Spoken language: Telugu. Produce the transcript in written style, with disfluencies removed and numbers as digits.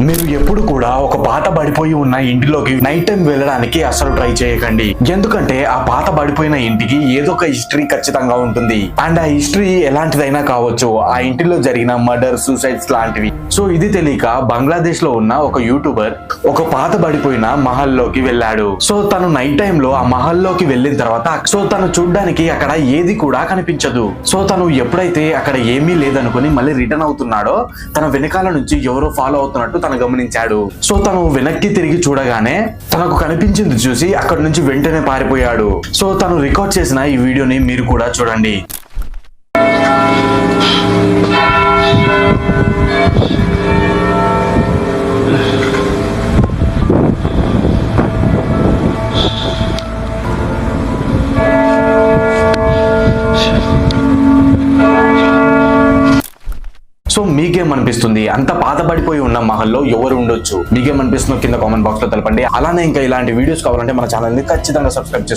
మీరు ఎప్పుడు కూడా ఒక పాత పడిపోయి ఉన్న ఇంటిలోకి నైట్ టైం వెళ్ళడానికి అసలు ట్రై చేయకండి. ఎందుకంటే ఆ పాత పడిపోయిన ఇంటికి ఏదో ఒక హిస్టరీ ఖచ్చితంగా ఉంటుంది. అండ్ ఆ హిస్టరీ ఎలాంటిదైనా కావచ్చు, ఆ ఇంటిలో జరిగిన మర్డర్, సూసైడ్స్ లాంటివి. సో ఇది తెలియక బంగ్లాదేశ్ లో ఉన్న ఒక యూట్యూబర్ ఒక పాత పడిపోయిన మహల్లోకి వెళ్ళాడు. సో తను నైట్ టైం లో ఆ మహల్లోకి వెళ్ళిన తర్వాత తను చూడ్డానికి అక్కడ ఏది కూడా కనిపించదు. సో తను ఎప్పుడైతే అక్కడ ఏమీ లేదనుకుని మళ్ళీ రిటర్న్ అవుతున్నాడో తన వెనకాల నుంచి ఎవరో ఫాలో అవుతున్నట్టు తను గమనించాడు. సో తను వెనక్కి తిరిగి చూడగానే తనకు కనిపించింది చూసి అక్కడి నుంచి వెంటనే పారిపోయాడు. సో తను రికార్డ్ చేసిన ఈ వీడియోని మీరు కూడా చూడండి. సో మీకేమనిపిస్తుంది? అంత పాత పడిపోయి ఉన్న మహల్లో ఎవరు ఉండొచ్చు? మీకేమనిపిస్తుందో కింద కామెంట్ బాక్స్ లో తెలపండి. అలానే ఇంకా ఇలాంటి వీడియోస్ కావాలంటే మన ఛానల్ ని ఖచ్చితంగా సబ్స్క్రైబ్ చేసుకోండి.